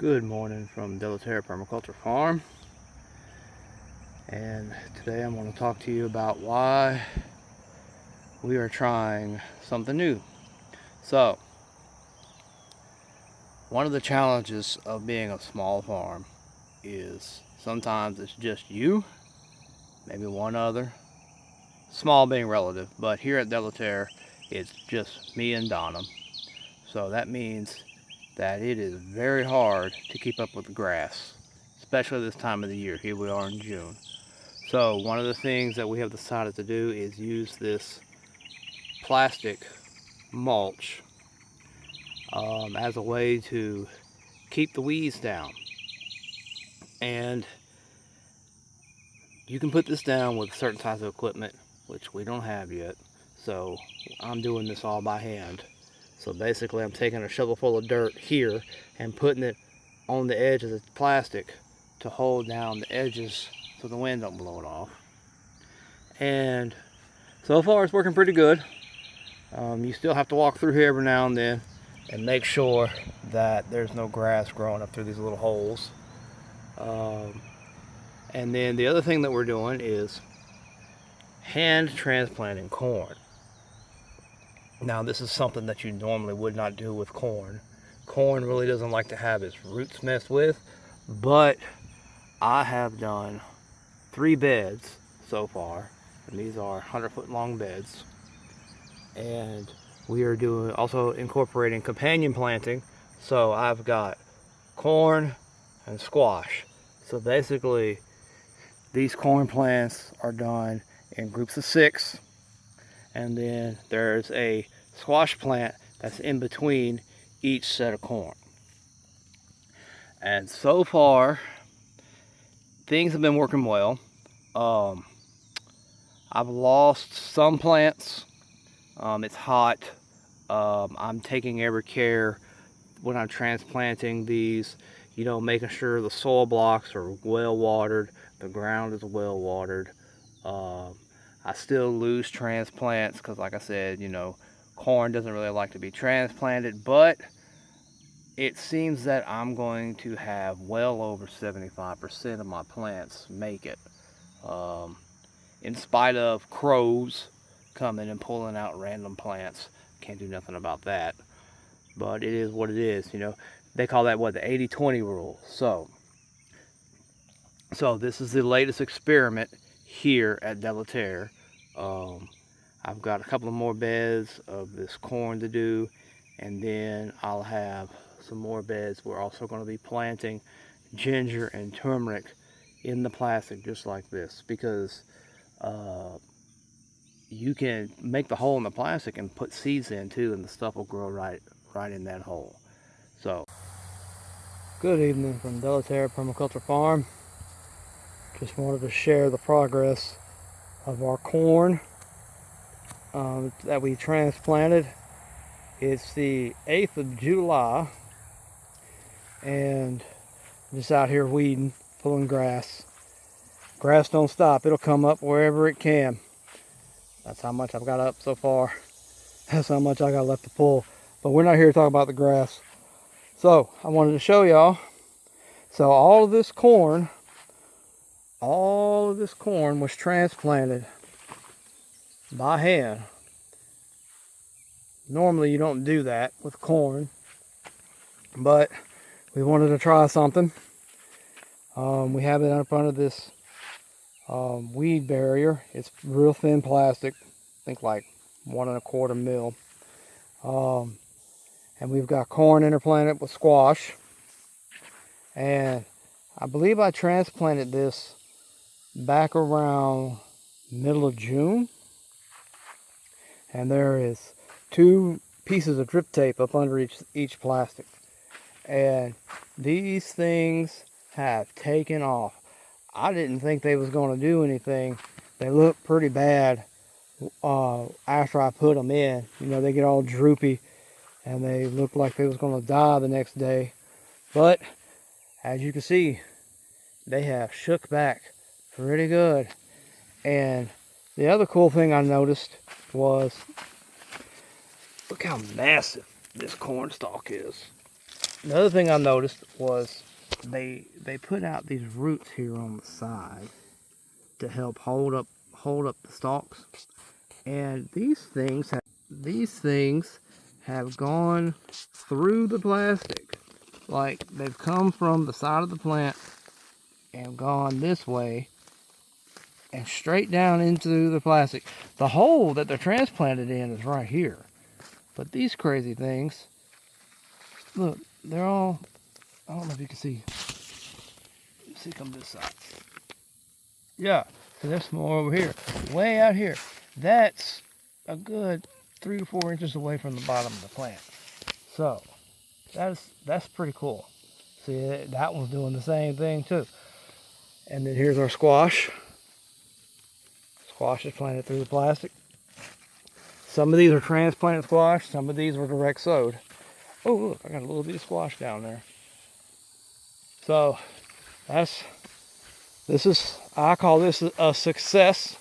Good morning from Delaterra Permaculture Farm, and today I'm going to talk to you about why we are trying something new. So, one of the challenges of being a small farm is sometimes it's just you, maybe one other, small being relative, but here at Delaterra it's just me and Donna. So that means that it is very hard to keep up with the grass, especially this time of the year. Here we are in June. So one of the things that we have decided to do is use this plastic mulch as a way to keep the weeds down. And you can put this down with certain types of equipment, which we don't have yet. So I'm doing this all by hand. So basically I'm taking a shovel full of dirt here and putting it on the edge of the plastic to hold down the edges so the wind don't blow it off. And so far it's working pretty good. You still have to walk through here every now and then and make sure that there's no grass growing up through these little holes. And then the other thing that we're doing is hand transplanting corn. Now this is something that you normally would not do with corn. Corn really doesn't like to have its roots messed with, but I have done 3 beds so far, and these are 100-foot long beds. And we are doing also incorporating companion planting. So I've got corn and squash. So basically these corn plants are done in groups of 6, and then there's a squash plant that's in between each set of corn. And so far things have been working well. I've lost some plants. It's hot. I'm taking every care when I'm transplanting these, making sure the soil blocks are well watered, the ground is well watered. I still lose transplants because, like I said, corn doesn't really like to be transplanted, but it seems that I'm going to have well over 75% of my plants make it. In spite of crows coming and pulling out random plants. Can't do nothing about that. But it is what it is, They call that, the 80-20 rule. So this is the latest experiment here at Delaterra. I've got a couple of more beds of this corn to do, and then I'll have some more beds. We're also going to be planting ginger and turmeric in the plastic just like this, because you can make the hole in the plastic and put seeds in too, and the stuff will grow right in that hole. So, good evening from Delaterra Permaculture Farm. Just wanted to share the progress of our corn that we transplanted. It's the 8th of July, and I'm just out here weeding, pulling grass. Grass don't stop, it'll come up wherever it can. That's how much I've got up so far. That's how much I got left to pull. But we're not here to talk about the grass. So I wanted to show y'all. So all of this corn was transplanted by hand. Normally you don't do that with corn, but we wanted to try something. We have it in front of this weed barrier. It's real thin plastic, I think like 1 1/4 mil. And we've got corn interplanted with squash. And I believe I transplanted this back around middle of June. And there is 2 pieces of drip tape up under each plastic. And these things have taken off. I didn't think they was going to do anything. They look pretty bad after I put them in. They get all droopy and they look like they was going to die the next day. But as you can see, they have shook back pretty good. And the other cool thing I noticed was, look how massive this corn stalk is. Another thing I noticed was they put out these roots here on the side to help hold up the stalks. And these things have gone through the plastic. Like, they've come from the side of the plant and gone this way and straight down into the plastic. The hole that they're transplanted in is right here. But these crazy things, look, they're all, I don't know if you can see. Let's see, come this side. Yeah, so there's some more over here. Way out here. That's a good 3 to 4 inches away from the bottom of the plant. So, that's pretty cool. See, that one's doing the same thing too. And then here's our squash. Squash is planted through the plastic. Some of these are transplanted squash. Some of these were direct sowed. Oh, look, I got a little bit of squash down there. So, I call this a success.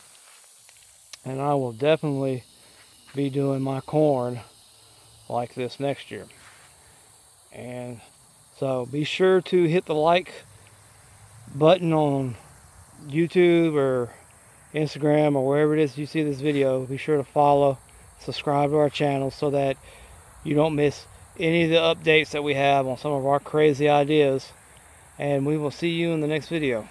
And I will definitely be doing my corn like this next year. And so be sure to hit the like button on YouTube or Instagram or wherever it is you see this video. Be sure to follow, subscribe to our channel so that you don't miss any of the updates that we have on some of our crazy ideas. And we will see you in the next video.